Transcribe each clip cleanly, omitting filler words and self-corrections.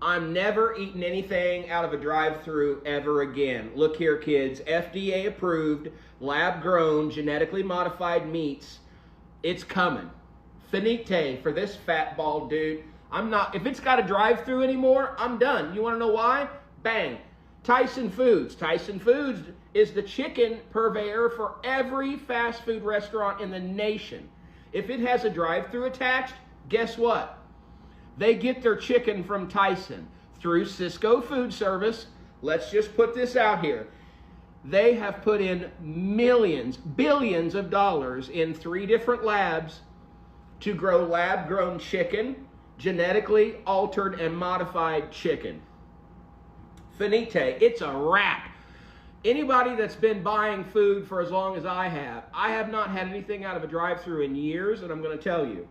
I'm never eating anything out of a drive-through ever again. Look here, kids. FDA approved, lab grown, genetically modified meats. It's coming. Finite for this fat bald dude. I'm not, if it's got a drive-through anymore, I'm done. You want to know why? Bang. Tyson Foods. Tyson Foods is the chicken purveyor for every fast food restaurant in the nation. If it has a drive-through attached, guess what? They get their chicken from Tyson through Cisco Food Service. Let's just put this out here. They have put in millions, billions of dollars in 3 different labs to grow lab-grown chicken, genetically altered and modified chicken. Finite. It's a wrap. Anybody that's been buying food for as long as I have not had anything out of a drive-through in years, and I'm going to tell you,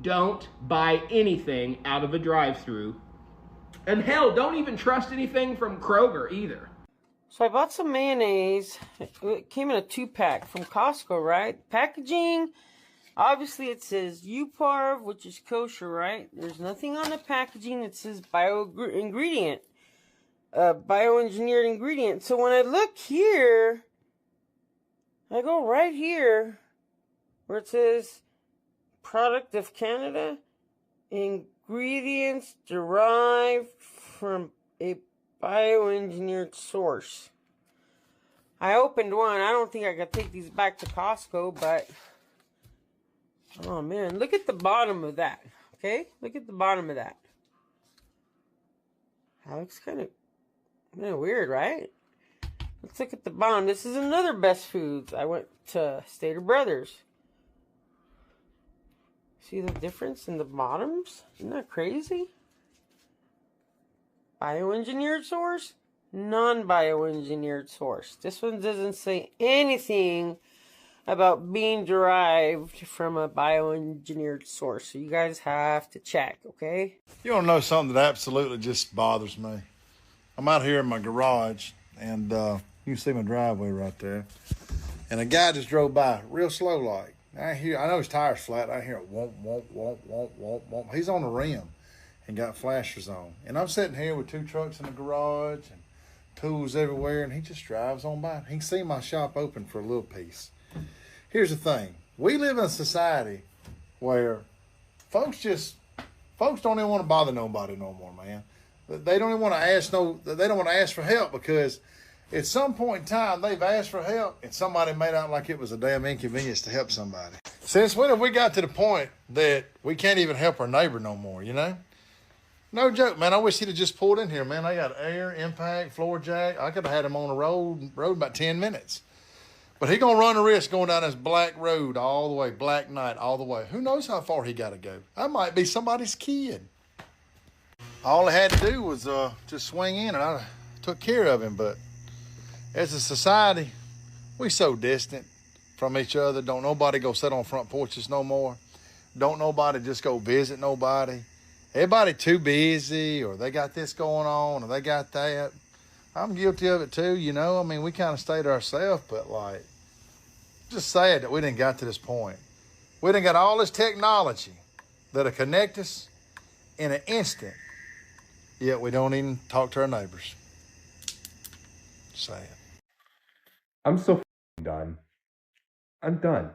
don't buy anything out of a drive-through. And hell, don't even trust anything from Kroger either. So I bought some mayonnaise. It came in a 2-pack from Costco, right? Packaging, obviously it says UPARV, which is kosher, right? There's nothing on the packaging that says bioengineered ingredient. So when I look here, I go right here where it says product of Canada, ingredients derived from a bioengineered source. I opened one. I don't think I could take these back to Costco, but oh man, look at the bottom of that. Okay, look at the bottom of that. That looks kind of weird, right? Let's look at the bottom. This is another Best Foods. I went to Stater Brothers. See the difference in the bottoms? Isn't that crazy? Bioengineered source, non-bioengineered source. This one doesn't say anything about being derived from a bioengineered source. So you guys have to check, okay? You want to know something that absolutely just bothers me? I'm out here in my garage, and you can see my driveway right there. And a guy just drove by real slow like. I know his tire's flat. I hear it womp, womp, womp, womp, womp, womp. He's on the rim and got flashers on. And I'm sitting here with 2 trucks in the garage and tools everywhere, and he just drives on by. He can see my shop open for a little piece. Here's the thing. We live in a society where folks don't even want to bother nobody no more, man. They don't even want to ask they don't want to ask for help, because at some point in time, they've asked for help, and somebody made out like it was a damn inconvenience to help somebody. Since when have we got to the point that we can't even help our neighbor no more, you know? No joke, man. I wish he'd have just pulled in here, man. They got air, impact, floor jack. I could have had him on the road about 10 minutes. But he going to run the risk going down this black road all the way, black night all the way. Who knows how far he got to go? I might be somebody's kid. All I had to do was just swing in, and I took care of him, but as a society, we so distant from each other. Don't nobody go sit on front porches no more. Don't nobody just go visit nobody. Everybody too busy, or they got this going on, or they got that. I'm guilty of it too, you know. I mean, we kind of stay to ourselves, but like, just sad that we didn't got to this point. We done got all this technology that'll connect us in an instant, yet we don't even talk to our neighbors. Sad. I'm so done. I'm done.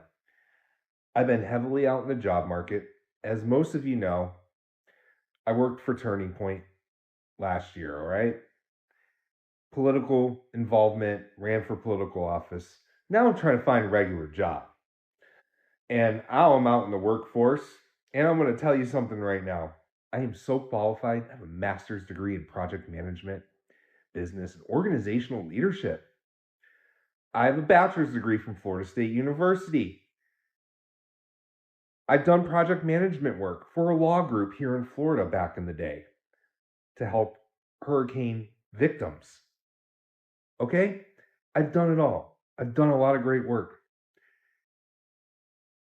I've been heavily out in the job market. As most of you know, I worked for Turning Point last year, all right? Political involvement, ran for political office. Now I'm trying to find a regular job. And now I'm out in the workforce, and I'm going to tell you something right now. I am so qualified. I have a master's degree in project management, business, and organizational leadership. I have a bachelor's degree from Florida State University. I've done project management work for a law group here in Florida back in the day to help hurricane victims. Okay? I've done it all. I've done a lot of great work.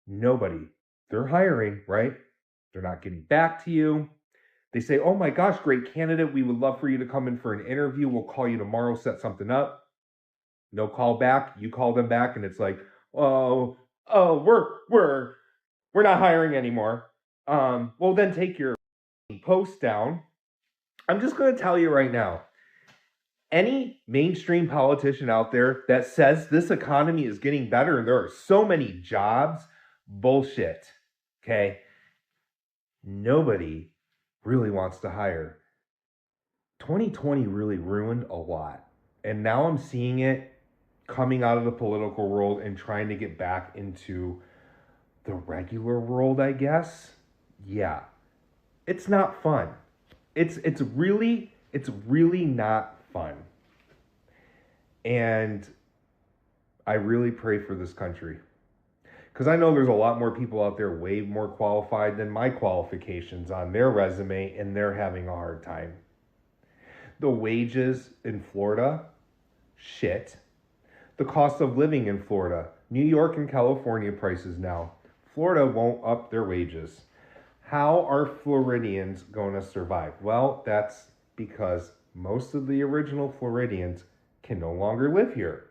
Nobody, they're hiring, right? They're not getting back to you. They say, oh my gosh, great candidate. We would love for you to come in for an interview. We'll call you tomorrow, set something up. No call back. You call them back and it's like, we're not hiring anymore. Well, then take your post down I'm just going to tell you right now, any mainstream politician out there that says this economy is getting better and there are so many jobs, bullshit. Okay? Nobody really wants to hire. 2020 really ruined a lot. And now I'm seeing it coming out of the political world and trying to get back into the regular world, I guess. Yeah. It's not fun. It's really not fun. And I really pray for this country. Because I know there's a lot more people out there way more qualified than my qualifications on their resume, and they're having a hard time. The wages in Florida, shit. The cost of living in Florida, New York and California prices now. Florida won't up their wages. How are Floridians going to survive? Well, that's because most of the original Floridians can no longer live here.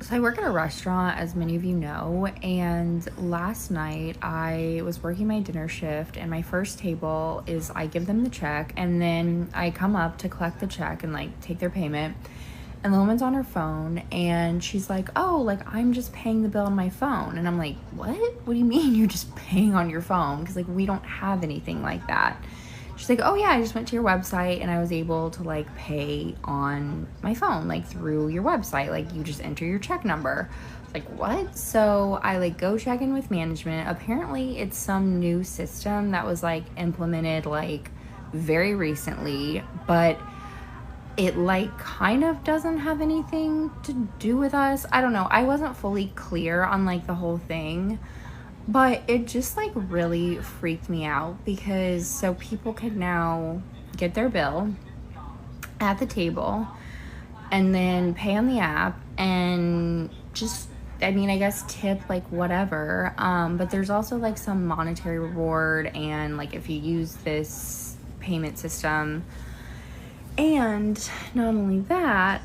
So I work at a restaurant, as many of you know, and last night I was working my dinner shift, and my first table is I give them the check, and then I come up to collect the check and like take their payment, and the woman's on her phone, and she's like, oh, like I'm just paying the bill on my phone. And I'm like, what do you mean you're just paying on your phone? Because like we don't have anything like that. She's like, oh yeah, I just went to your website and I was able to like pay on my phone, like through your website, like you just enter your check number. It's like, what? So I like go check in with management. Apparently it's some new system that was like implemented like very recently, but it like kind of doesn't have anything to do with us. I don't know. I wasn't fully clear on like the whole thing. But it just like really freaked me out because so people could now get their bill at the table and then pay on the app and just, I mean, I guess tip like whatever. But there's also like some monetary reward, and like if you use this payment system. And not only that,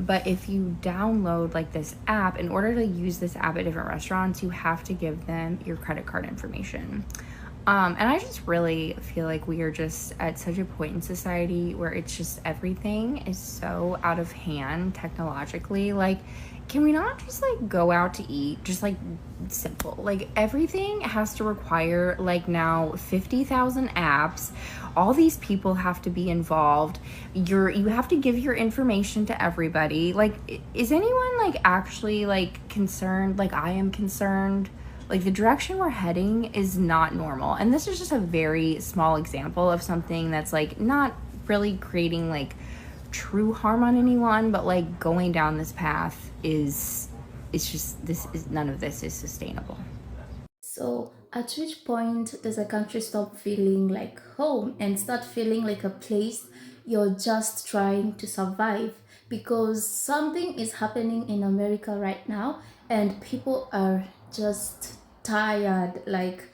but if you download like this app, in order to use this app at different restaurants, you have to give them your credit card information. And I just really feel like we are just at such a point in society where it's just everything is so out of hand technologically. Like, can we not just like go out to eat? Just like simple. Like everything has to require like now 50,000 apps. All these people have to be involved. You have to give your information to everybody. Like, is anyone like actually like concerned? Like I am concerned. Like the direction we're heading is not normal. And this is just a very small example of something that's like not really creating like true harm on anyone, but like going down this path is, it's just, this is, none of this is sustainable. So at which point does a country stop feeling like home and start feeling like a place you're just trying to survive? Because something is happening in America right now and people are just tired, like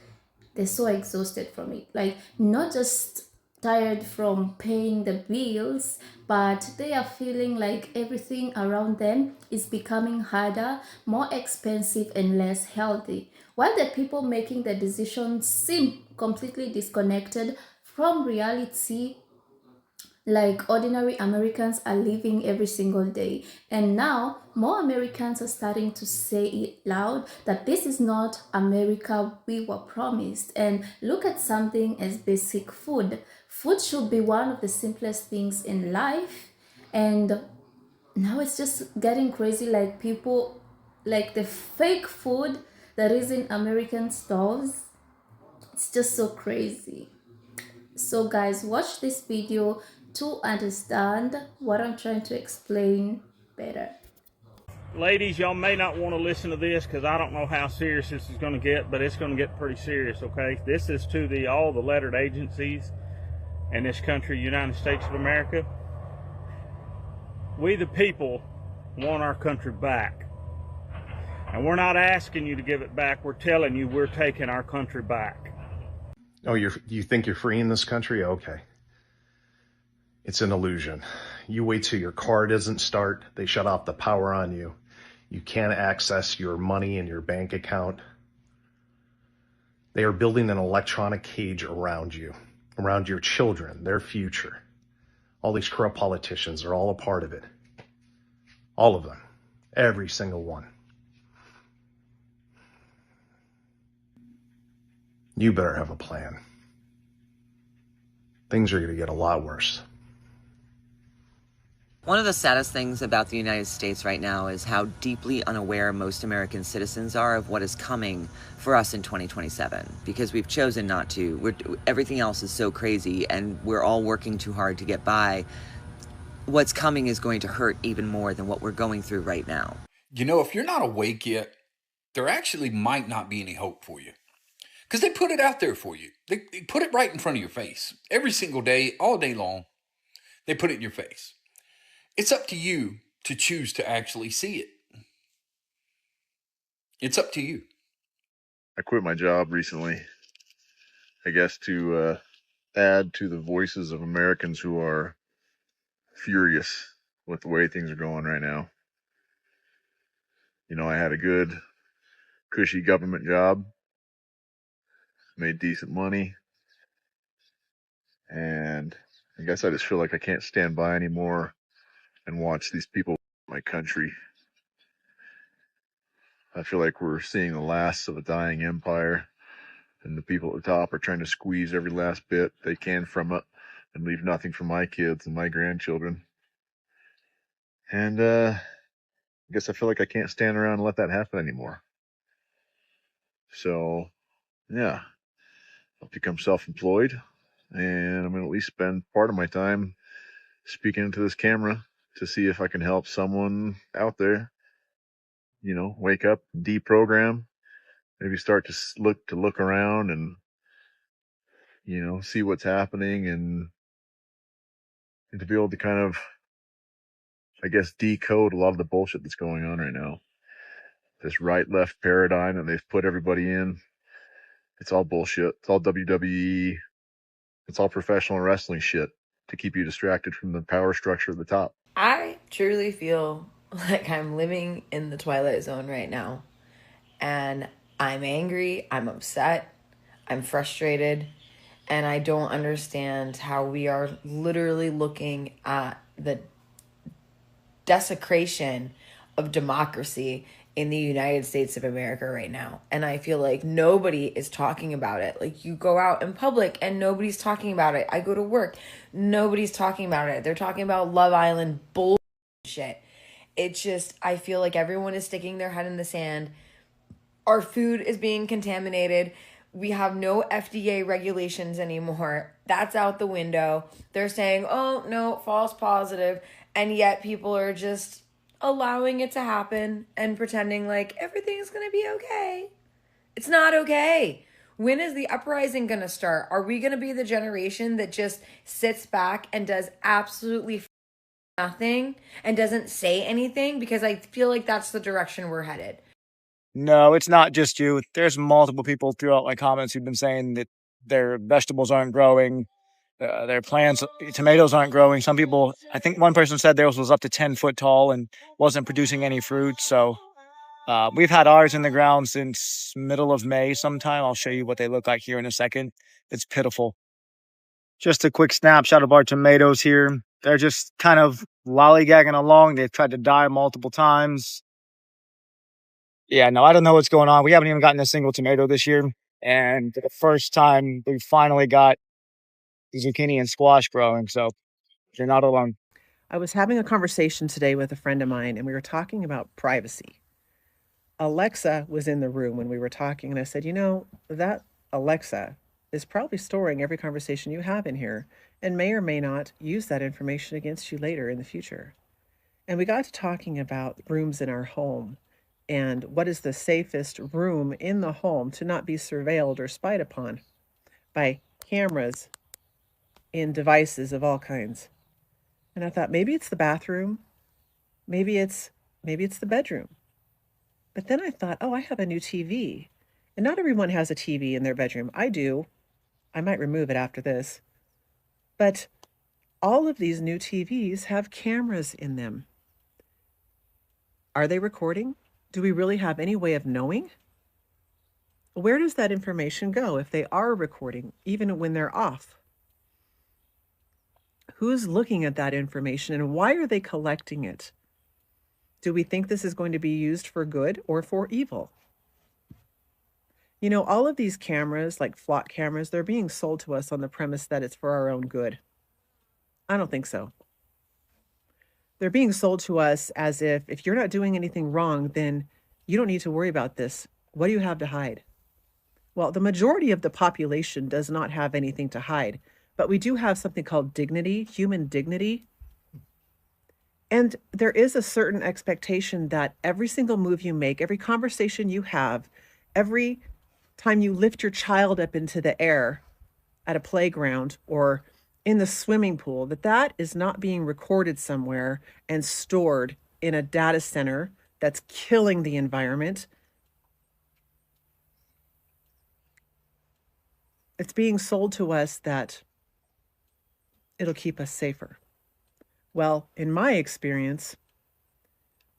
they're so exhausted from it. Like not just tired from paying the bills, but they are feeling like everything around them is becoming harder, more expensive, and less healthy, while the people making the decisions seem completely disconnected from reality, like ordinary Americans are living every single day. And now more Americans are starting to say it loud that this is not America we were promised. And look at something as basic food. Food should be one of the simplest things in life. And now it's just getting crazy, like people, like the fake food that is in American stores. It's just so crazy. So guys, watch this video to understand what I'm trying to explain better. Ladies, y'all may not want to listen to this because I don't know how serious this is going to get, but it's going to get pretty serious, okay? This is to all the lettered agencies in this country, United States of America. We the people want our country back. And we're not asking you to give it back. We're telling you we're taking our country back. Oh, you think you're free in this country? Okay. It's an illusion. You wait till your car doesn't start. They shut off the power on you. You can't access your money in your bank account. They are building an electronic cage around you, around your children, their future. All these corrupt politicians are all a part of it. All of them. Every single one. You better have a plan. Things are going to get a lot worse. One of the saddest things about the United States right now is how deeply unaware most American citizens are of what is coming for us in 2027, because we've chosen not to. Everything else is so crazy, and we're all working too hard to get by. What's coming is going to hurt even more than what we're going through right now. You know, if you're not awake yet, there actually might not be any hope for you. Because they put it out there for you. They put it right in front of your face. Every single day, all day long, they put it in your face. It's up to you to choose to actually see it. It's up to you. I quit my job recently, I guess, to add to the voices of Americans who are furious with the way things are going right now. You know, I had a good, cushy government job, made decent money, and I guess I just feel like I can't stand by anymore and watch these people in my country. I feel like we're seeing the last of a dying empire, and the people at the top are trying to squeeze every last bit they can from it and leave nothing for my kids and my grandchildren. And I guess I feel like I can't stand around and let that happen anymore. So, yeah, I'll become self-employed, and I'm going to at least spend part of my time speaking into this camera to see if I can help someone out there, you know, wake up, deprogram, maybe start to look around and, you know, see what's happening and to be able to kind of, I guess, decode a lot of the bullshit that's going on right now. This right-left paradigm that they've put everybody in, it's all bullshit. It's all WWE. It's all professional wrestling shit to keep you distracted from the power structure at the top. I truly feel like I'm living in the Twilight Zone right now. And I'm angry, I'm upset, I'm frustrated, and I don't understand how we are literally looking at the desecration of democracy in the United States of America right now. And I feel like nobody is talking about it. Like, you go out in public and nobody's talking about it. I go to work, nobody's talking about it. They're talking about Love Island bullshit. It's just, I feel like everyone is sticking their head in the sand. Our food is being contaminated. We have no FDA regulations anymore. That's out the window. They're saying, oh, no, false positive. And yet people are just allowing it to happen and pretending like everything's going to be okay. It's not okay. When is the uprising going to start? Are we going to be the generation that just sits back and does absolutely nothing and doesn't say anything? Because I feel like that's the direction we're headed. No, it's not just you. There's multiple people throughout my comments who've been saying that their vegetables aren't growing, their plants, tomatoes aren't growing. Some people, I think one person said theirs was up to 10 foot tall and wasn't producing any fruit. So we've had ours in the ground since middle of May sometime. I'll show you what they look like here in a second. It's pitiful. Just a quick snapshot of our tomatoes here. They're just kind of lollygagging along. They've tried to die multiple times. Yeah, no, I don't know what's going on. We haven't even gotten a single tomato this year. And for the first time, we finally got zucchini and squash growing. So you're not alone. I was having a conversation today with a friend of mine, and we were talking about privacy. Alexa was in the room when we were talking, and I said, you know, that Alexa is probably storing every conversation you have in here and may or may not use that information against you later in the future. And we got to talking about rooms in our home and what is the safest room in the home to not be surveilled or spied upon by cameras in devices of all kinds. And I thought, maybe it's the bathroom, maybe it's the bedroom. But then I thought, oh, I have a new TV. And not everyone has a TV in their bedroom. I do. I might remove it after this. But all of these new TVs have cameras in them. Are they recording? Do we really have any way of knowing? Where does that information go if they are recording, even when they're off? Who's looking at that information and why are they collecting it? Do we think this is going to be used for good or for evil? You know, all of these cameras, like flock cameras, they're being sold to us on the premise that it's for our own good. I don't think so. They're being sold to us as if you're not doing anything wrong, then you don't need to worry about this. What do you have to hide? Well, the majority of the population does not have anything to hide, but we do have something called dignity, human dignity. And there is a certain expectation that every single move you make, every conversation you have, every time you lift your child up into the air at a playground or in the swimming pool, that is not being recorded somewhere and stored in a data center that's killing the environment. It's being sold to us that it'll keep us safer. Well, in my experience,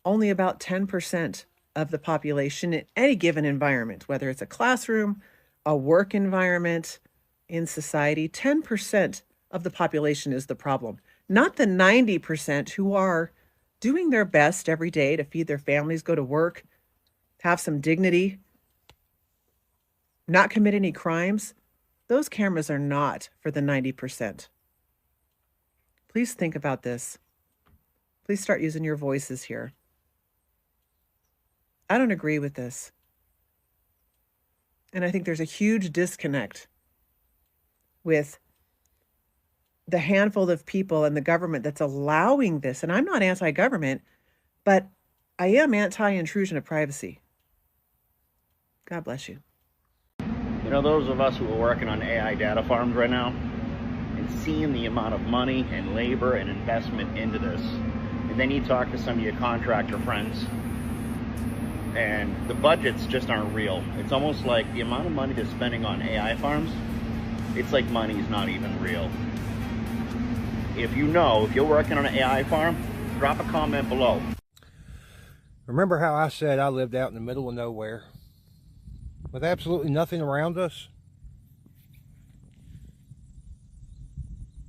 only about 10% of the population in any given environment, whether it's a classroom, a work environment, in society, 10% of the population is the problem. Not the 90% who are doing their best every day to feed their families, go to work, have some dignity, not commit any crimes. Those cameras are not for the 90%. Please think about this. Please start using your voices here. I don't agree with this. And I think there's a huge disconnect with the handful of people and the government that's allowing this. And I'm not anti-government, but I am anti-intrusion of privacy. God bless you. You know, those of us who are working on AI data farms right now and seeing the amount of money and labor and investment into this, and then you talk to some of your contractor friends and the budgets just aren't real. It's almost like the amount of money they're spending on AI farms, it's like money's not even real. If you're working on an AI farm, drop a comment below. Remember how I said I lived out in the middle of nowhere with absolutely nothing around us?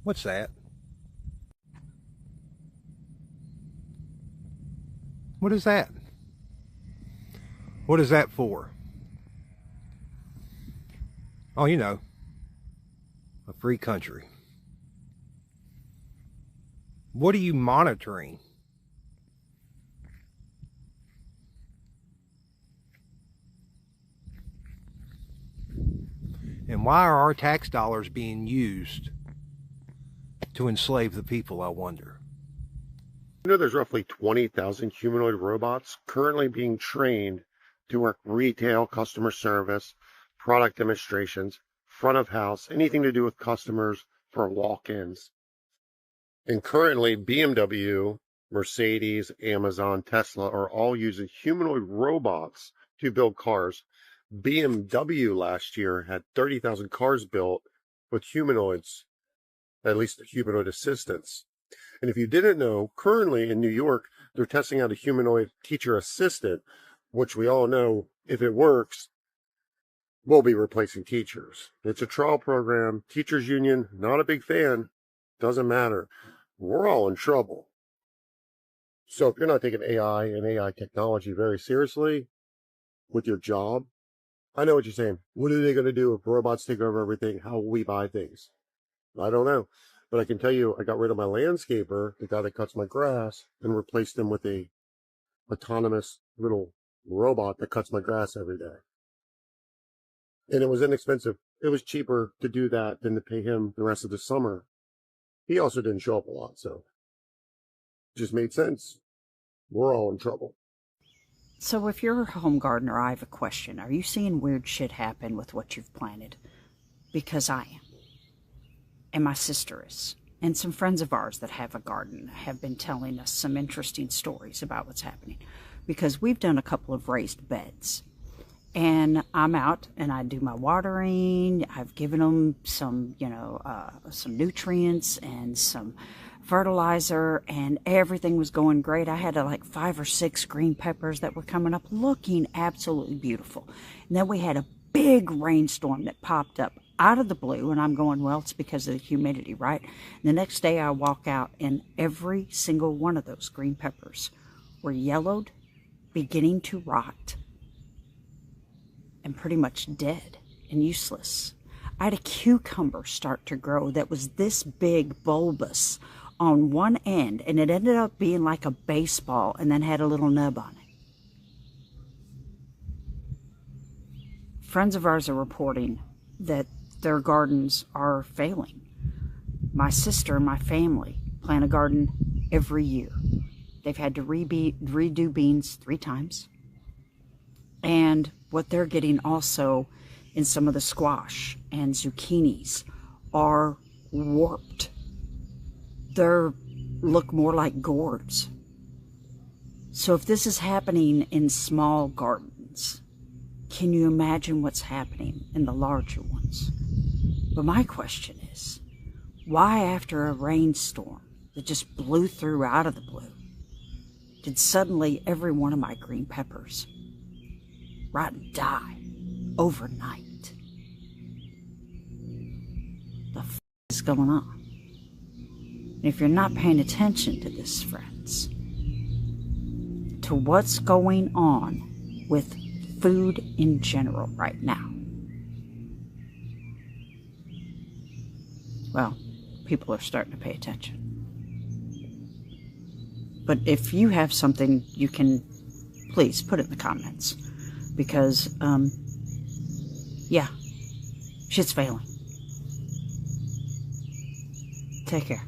What's that? What is that? What is that for? Oh, you know, a free country. What are you monitoring? And why are our tax dollars being used to enslave the people, I wonder? You know, there's roughly 20,000 humanoid robots currently being trained to work retail, customer service, product demonstrations, front of house, anything to do with customers for walk-ins. And currently, BMW, Mercedes, Amazon, Tesla are all using humanoid robots to build cars. BMW last year had 30,000 cars built with humanoids, at least humanoid assistants. And if you didn't know, currently in New York, they're testing out a humanoid teacher assistant, which we all know, if it works, will be replacing teachers. It's a trial program. Teachers union, not a big fan. Doesn't matter. We're all in trouble. So if you're not taking AI and AI technology very seriously with your job, I know what you're saying. What are they going to do if robots take over everything? How will we buy things? I don't know. But I can tell you, I got rid of my landscaper, the guy that cuts my grass, and replaced him with a autonomous little robot that cuts my grass every day. And it was inexpensive. It was cheaper to do that than to pay him the rest of the summer. He also didn't show up a lot, so it just made sense. We're all in trouble. So if you're a home gardener, I have a question. Are you seeing weird shit happen with what you've planted? Because I am. And my sister is. And some friends of ours that have a garden have been telling us some interesting stories about what's happening. Because we've done a couple of raised beds. And I'm out and I do my watering. I've given them some, some nutrients and some fertilizer, and everything was going great. I had like 5 or 6 green peppers that were coming up looking absolutely beautiful. And then we had a big rainstorm that popped up out of the blue, and I'm going, well, it's because of the humidity, right? The next day I walk out, and every single one of those green peppers were yellowed, beginning to rot, and pretty much dead and useless. I had a cucumber start to grow that was this big, bulbous on one end, and it ended up being like a baseball and then had a little nub on it. Friends of ours are reporting that their gardens are failing. My sister and my family plant a garden every year. They've had to redo beans 3 times. And what they're getting also in some of the squash and zucchinis are warped. They look more like gourds. So if this is happening in small gardens, can you imagine what's happening in the larger ones? But my question is, why after a rainstorm that just blew through out of the blue, did suddenly every one of my green peppers rot and die overnight? The f is going on? And if you're not paying attention to this, friends, to what's going on with food in general right now, well, people are starting to pay attention. But if you have something, you can please put it in the comments, because yeah, shit's failing. Take care.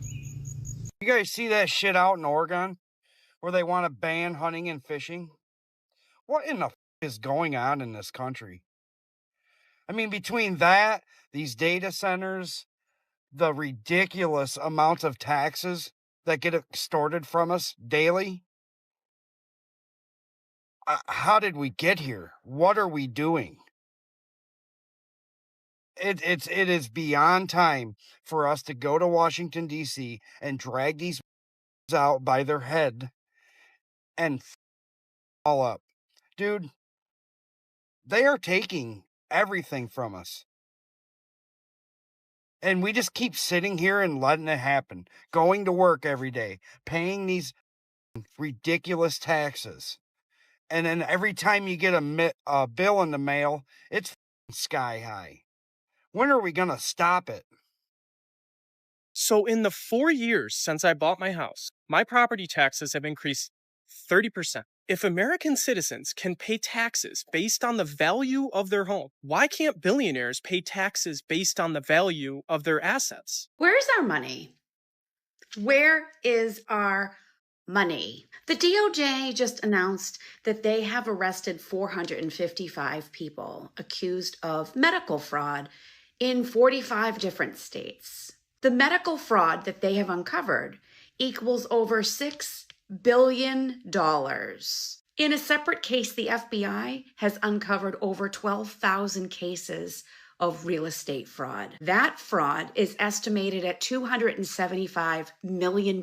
You guys see that shit out in Oregon where they want to ban hunting and fishing? What in the f is going on in this country? I mean, between that, these data centers, the ridiculous amounts of taxes that get extorted from us daily, how did we get here? What are we doing? It is beyond time for us to go to Washington, D.C. and drag these out by their head and all up. Dude, they are taking everything from us. And we just keep sitting here and letting it happen. Going to work every day, paying these ridiculous taxes. And then every time you get a bill in the mail, it's sky high. When are we going to stop it? So in the 4 years since I bought my house, my property taxes have increased 30%. If American citizens can pay taxes based on the value of their home, why can't billionaires pay taxes based on the value of their assets? Where's our money? Where is our money? The DOJ just announced that they have arrested 455 people accused of medical fraud in 45 different states. The medical fraud that they have uncovered equals over $6 billion. In a separate case, the FBI has uncovered over 12,000 cases of real estate fraud. That fraud is estimated at $275 million.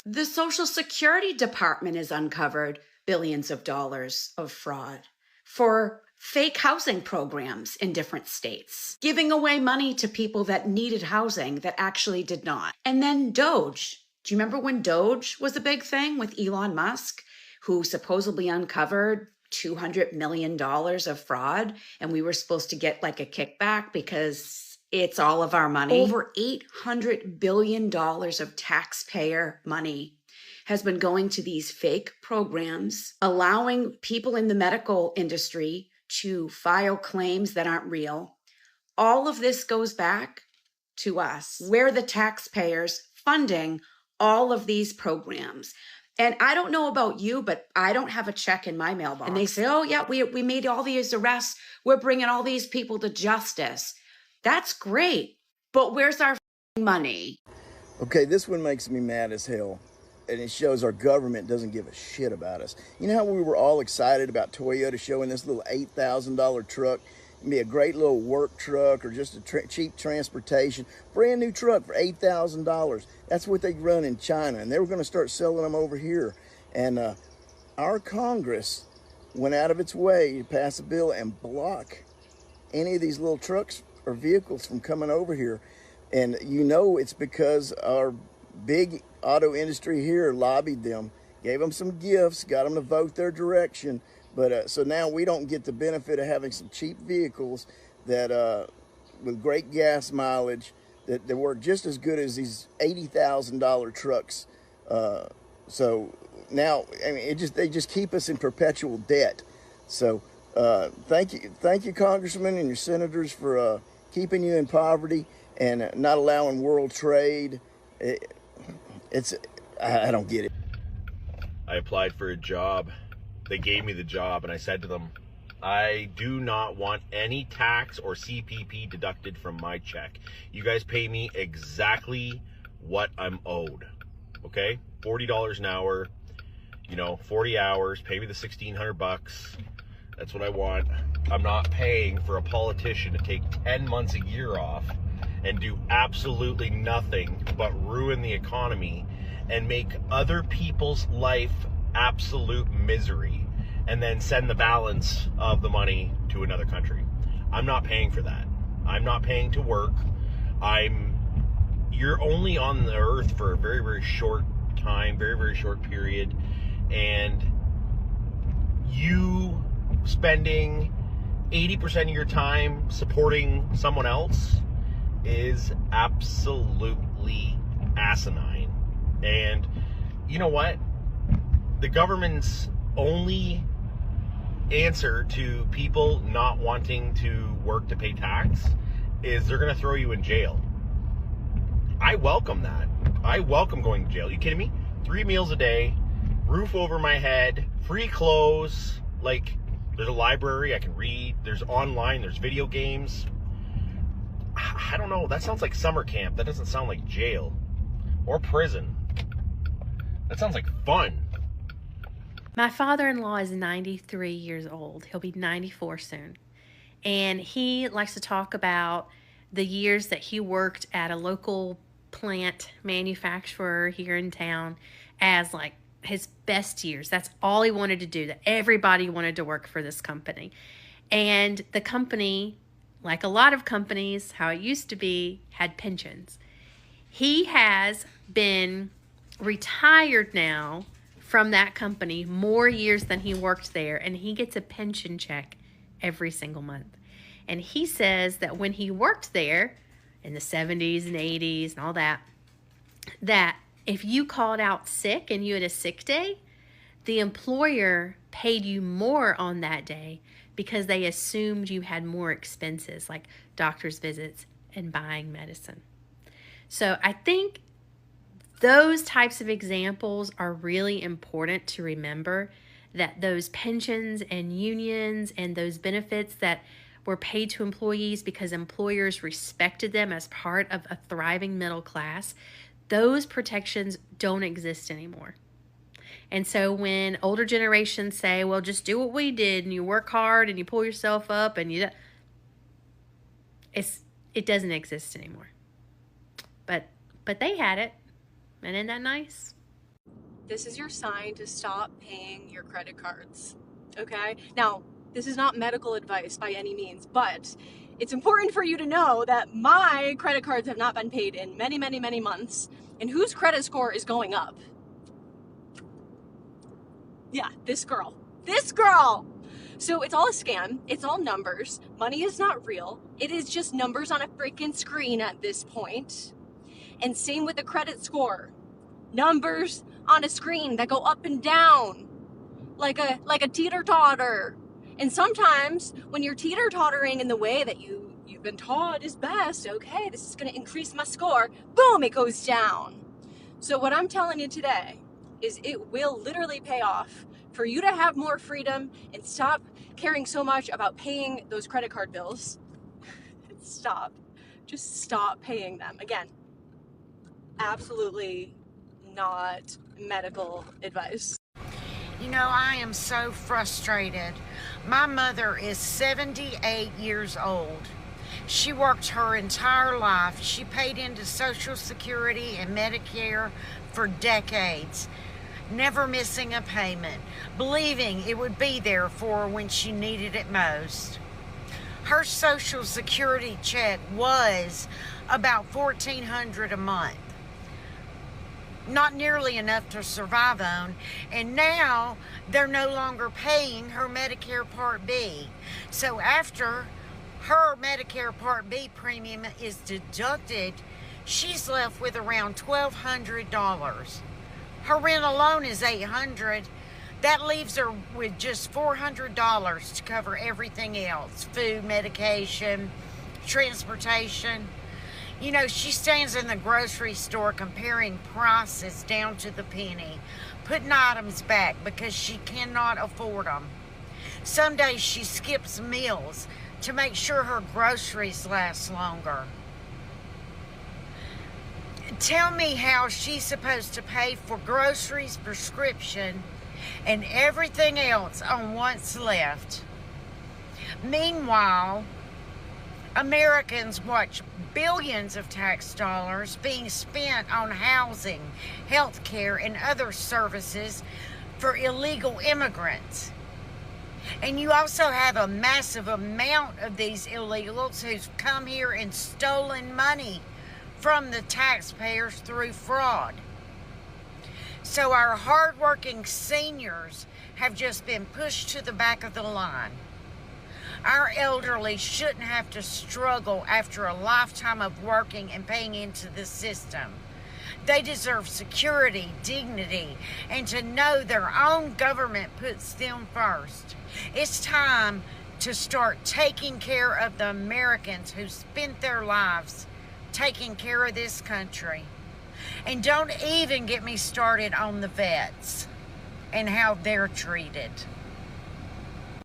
The Social Security Department has uncovered billions of dollars of fraud for fake housing programs in different states, giving away money to people that needed housing that actually did not. And then Doge. Do you remember when Doge was a big thing with Elon Musk, who supposedly uncovered $200 million of fraud, and we were supposed to get like a kickback because it's all of our money? Over $800 billion of taxpayer money has been going to these fake programs, allowing people in the medical industry to file claims that aren't real. All of this goes back to us. We're the taxpayers funding all of these programs. And I don't know about you, but I don't have a check in my mailbox. And they say, oh, yeah, we made all these arrests. We're bringing all these people to justice. That's great. But where's our money? Okay, this one makes me mad as hell. And it shows our government doesn't give a shit about us. You know how we were all excited about Toyota showing this little $8,000 truck? It'd be a great little work truck or just a cheap transportation. Brand new truck for $8,000. That's what they run in China. And they were going to start selling them over here. And our Congress went out of its way to pass a bill and block any of these little trucks our vehicles from coming over here. And you know it's because our big auto industry here lobbied them, gave them some gifts, got them to vote their direction. But so now we don't get the benefit of having some cheap vehicles that with great gas mileage that work just as good as these $80,000 trucks. So now, I mean, they just keep us in perpetual debt. So thank you, Congressman and your senators for keeping you in poverty and not allowing world trade. I don't get it. I applied for a job. They gave me the job, and I said to them, I do not want any tax or CPP deducted from my check. You guys pay me exactly what I'm owed. Okay? $40 an hour, 40 hours, pay me the $1,600. That's what I want. I'm not paying for a politician to take 10 months a year off and do absolutely nothing but ruin the economy and make other people's life absolute misery and then send the balance of the money to another country. I'm not paying for that. I'm not paying to work. You're only on the earth for a very, very short time, very, very short period, and you spending 80% of your time supporting someone else is absolutely asinine. And you know what? The government's only answer to people not wanting to work to pay tax is they're going to throw you in jail. I welcome that. I welcome going to jail. Are you kidding me? 3 meals a day, roof over my head, free clothes, there's a library I can read, there's online, there's video games. I don't know, that sounds like summer camp. That doesn't sound like jail or prison. That sounds like fun. My father-in-law is 93 years old. He'll be 94 soon. And he likes to talk about the years that he worked at a local plant manufacturer here in town as his best years. That's all he wanted to do, that everybody wanted to work for this company. And the company, like a lot of companies, how it used to be, had pensions. He has been retired now from that company more years than he worked there, and he gets a pension check every single month. And he says that when he worked there in the 70s and 80s and all that, that if you called out sick and you had a sick day, the employer paid you more on that day because they assumed you had more expenses like doctor's visits and buying medicine. So I think those types of examples are really important to remember, that those pensions and unions and those benefits that were paid to employees because employers respected them as part of a thriving middle class, those protections don't exist anymore. And so when older generations say, well, just do what we did and you work hard and you pull yourself up and it doesn't exist anymore. But they had it. And isn't that nice? This is your sign to stop paying your credit cards, okay? Now, this is not medical advice by any means, but it's important for you to know that my credit cards have not been paid in many, many, many months, and whose credit score is going up? Yeah, this girl. This girl! So it's all a scam. It's all numbers. Money is not real. It is just numbers on a freaking screen at this point. And same with the credit score. Numbers on a screen that go up and down like a teeter-totter. And sometimes when you're teeter-tottering in the way that you've been taught is best, okay, this is going to increase my score, boom, it goes down. So what I'm telling you today is it will literally pay off for you to have more freedom and stop caring so much about paying those credit card bills. Just stop paying them. Again, absolutely not medical advice. You know, I am so frustrated. My mother is 78 years old. She worked her entire life. She paid into Social Security and Medicare for decades, never missing a payment, believing it would be there for her when she needed it most. Her Social Security check was about $1,400 a month. Not nearly enough to survive on, and now they're no longer paying her Medicare Part B. So after her Medicare Part B premium is deducted, she's left with around $1,200. Her rent alone is $800. That leaves her with just $400 to cover everything else: food, medication, transportation. You know, she stands in the grocery store comparing prices down to the penny, putting items back because she cannot afford them. Some days she skips meals to make sure her groceries last longer. Tell me how she's supposed to pay for groceries, prescription, and everything else on what's left. Meanwhile, Americans watch billions of tax dollars being spent on housing, health care, and other services for illegal immigrants. And you also have a massive amount of these illegals who've come here and stolen money from the taxpayers through fraud. So our hardworking seniors have just been pushed to the back of the line. Our elderly shouldn't have to struggle after a lifetime of working and paying into the system. They deserve security, dignity, and to know their own government puts them first. It's time to start taking care of the Americans who spent their lives taking care of this country. And don't even get me started on the vets and how they're treated.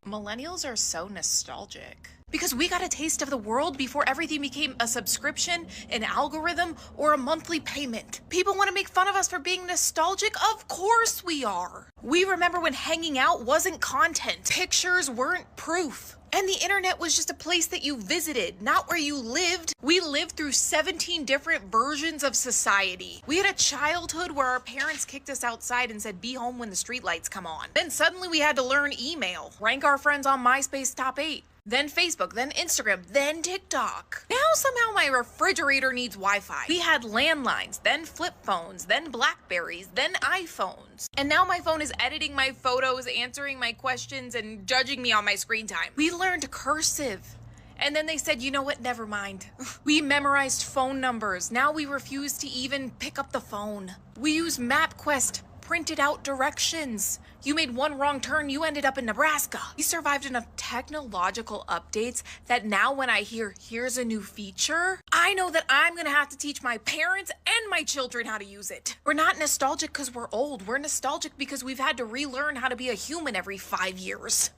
Millennials are so nostalgic because we got a taste of the world before everything became a subscription, an algorithm, or a monthly payment. People want to make fun of us for being nostalgic. Of course we are. We remember when hanging out wasn't content. Pictures weren't proof. And the internet was just a place that you visited, not where you lived. We lived through 17 different versions of society. We had a childhood where our parents kicked us outside and said, be home when the streetlights come on. Then suddenly we had to learn email, rank our friends on MySpace top 8. Then Facebook, then Instagram, then TikTok. Now somehow my refrigerator needs Wi-Fi. We had landlines, then flip phones, then Blackberries, then iPhones. And now my phone is editing my photos, answering my questions, and judging me on my screen time. We learned cursive. And then they said, you know what, never mind. We memorized phone numbers. Now we refuse to even pick up the phone. We use MapQuest, printed out directions. You made one wrong turn, you ended up in Nebraska. We survived enough technological updates that now when I hear, here's a new feature, I know that I'm gonna have to teach my parents and my children how to use it. We're not nostalgic because we're old. We're nostalgic because we've had to relearn how to be a human every 5 years.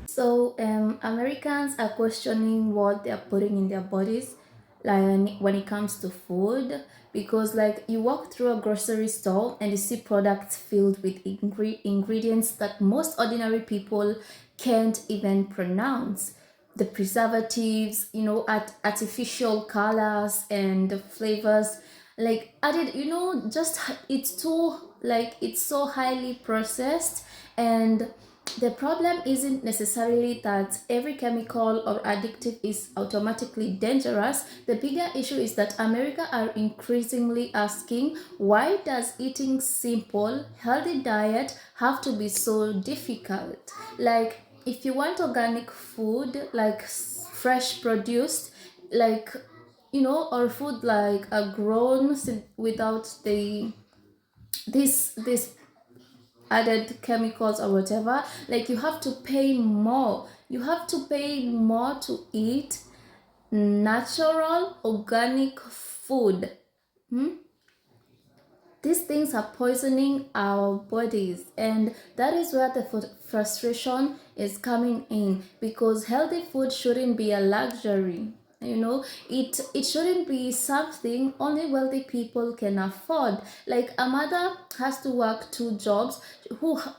So Americans are questioning what they're putting in their bodies, like when it comes to food, because like you walk through a grocery store and you see products filled with ingredients that most ordinary people can't even pronounce. The preservatives, artificial colors and flavors, like added, just it's so highly processed. And the problem isn't necessarily that every chemical or addictive is automatically dangerous. The bigger issue is that America are increasingly asking, why does eating simple, healthy diet have to be so difficult? Like, if you want organic food, like fresh produced, like, or food like grown without this added chemicals or whatever, like you have to pay more. You have to pay more to eat natural organic food. These things are poisoning our bodies, and that is where the frustration is coming in, because healthy food shouldn't be a luxury. It shouldn't be something only wealthy people can afford. Like a mother has to work 2 jobs.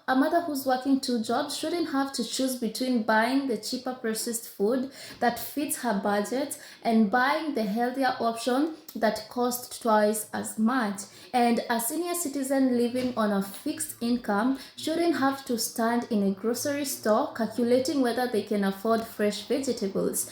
A mother who's working 2 jobs shouldn't have to choose between buying the cheaper processed food that fits her budget and buying the healthier option that costs twice as much. And a senior citizen living on a fixed income shouldn't have to stand in a grocery store calculating whether they can afford fresh vegetables.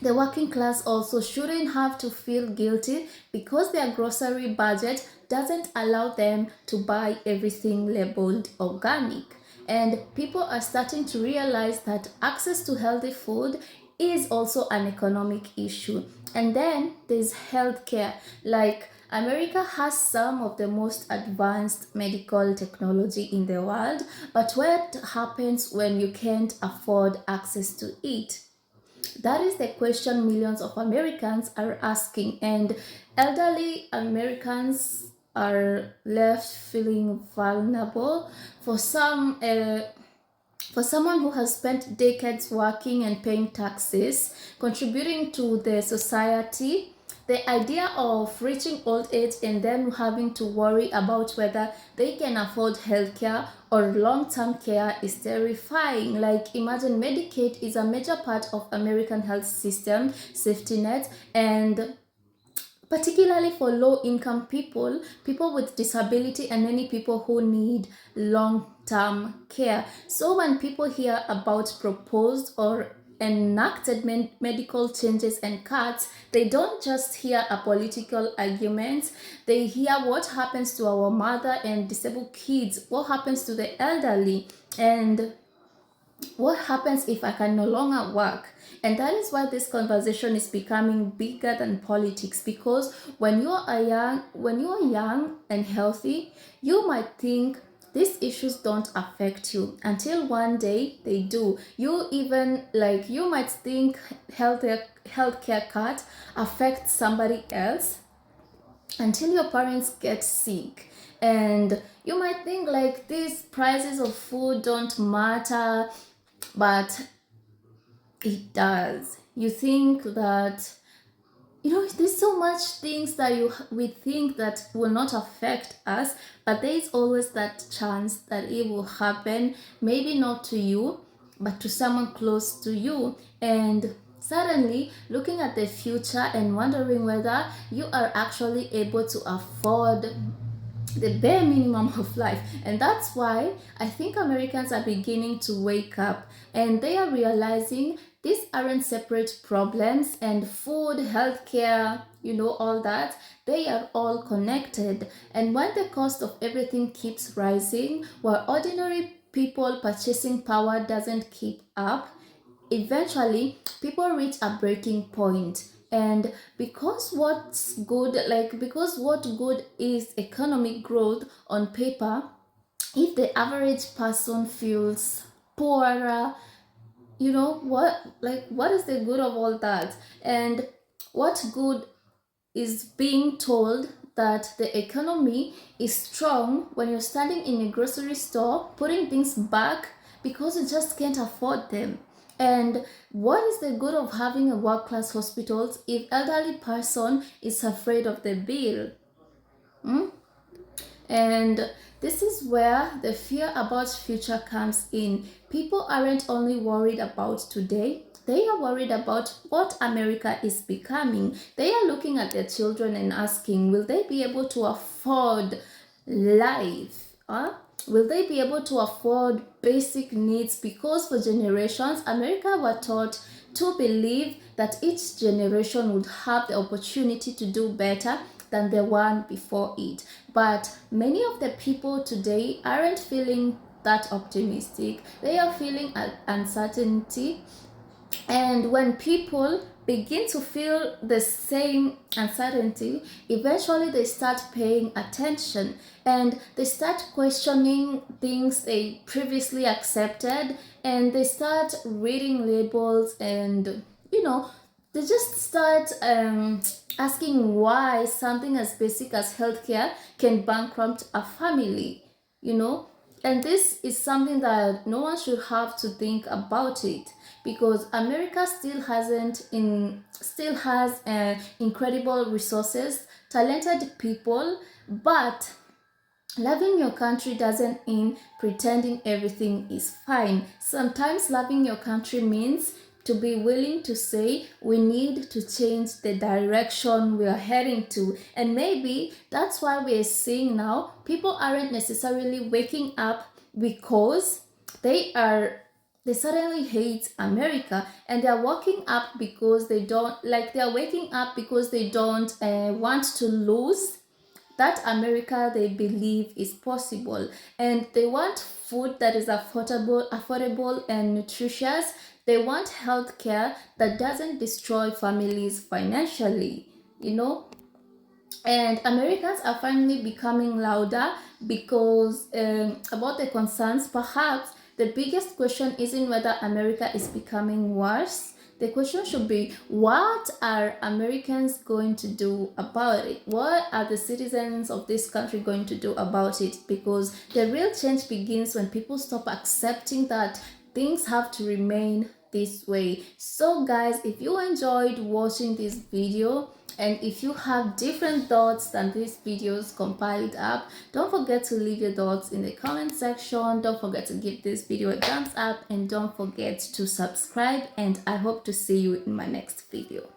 The working class also shouldn't have to feel guilty because their grocery budget doesn't allow them to buy everything labeled organic. And people are starting to realize that access to healthy food is also an economic issue. And then there's healthcare. Like America has some of the most advanced medical technology in the world, but what happens when you can't afford access to it? That is the question millions of Americans are asking, and elderly Americans are left feeling vulnerable. For someone who has spent decades working and paying taxes, contributing to the society, the idea of reaching old age and then having to worry about whether they can afford healthcare or long-term care is terrifying. Like, imagine Medicaid is a major part of American health system safety net, and particularly for low income people, people with disability, and many people who need long term care. So when people hear about proposed or enacted medical changes and cuts, they don't just hear a political argument, they hear what happens to our mother and disabled kids, what happens to the elderly, and what happens if I can no longer work? And that is why this conversation is becoming bigger than politics, because when you are young and healthy, you might think these issues don't affect you until one day they do. You might think healthcare cut affects somebody else until your parents get sick, and you might think like these prices of food don't matter, but it does. You think that, there's so much things that we think that will not affect us, but there is always that chance that it will happen, maybe not to you, but to someone close to you. And suddenly looking at the future and wondering whether you are actually able to afford the bare minimum of life. And that's why I think Americans are beginning to wake up, and they are realizing these aren't separate problems, and food, healthcare, all that, they are all connected. And when the cost of everything keeps rising while ordinary people purchasing power doesn't keep up, eventually people reach a breaking point. And because what good is economic growth on paper if the average person feels poorer? What is the good of all that? And what good is being told that the economy is strong when you're standing in a grocery store putting things back because you just can't afford them? And what is the good of having a world-class hospitals if elderly person is afraid of the bill? Hmm? And this is where the fear about future comes in. People aren't only worried about today, they are worried about what America is becoming. They are looking at their children and asking, will they be able to afford life? Will they be able to afford basic needs? Because for generations, America were taught to believe that each generation would have the opportunity to do better than the one before it. But many of the people today aren't feeling that optimistic. They are feeling uncertainty, and when people begin to feel the same uncertainty, eventually they start paying attention, and they start questioning things they previously accepted, and they start reading labels, and they just start asking why something as basic as healthcare can bankrupt a family, you know and this is something that no one should have to think about it, because America still has incredible resources, talented people, but loving your country doesn't mean pretending everything is fine. Sometimes loving your country means to be willing to say we need to change the direction we are heading to. And maybe that's why we're seeing now people aren't necessarily waking up because they they suddenly hate America, and they're waking up because they don't like they're waking up because they don't want to lose that America they believe is possible, and they want food that is affordable and nutritious. They want healthcare that doesn't destroy families financially, you know. And Americans are finally becoming louder because about the concerns. Perhaps the biggest question isn't whether America is becoming worse. The question should be, what are Americans going to do about it? What are the citizens of this country going to do about it? Because the real change begins when people stop accepting that things have to remain this way. So guys, if you enjoyed watching this video, and if you have different thoughts than these videos compiled up, don't forget to leave your thoughts in the comment section. Don't forget to give this video a thumbs up, and don't forget to subscribe, and I hope to see you in my next video.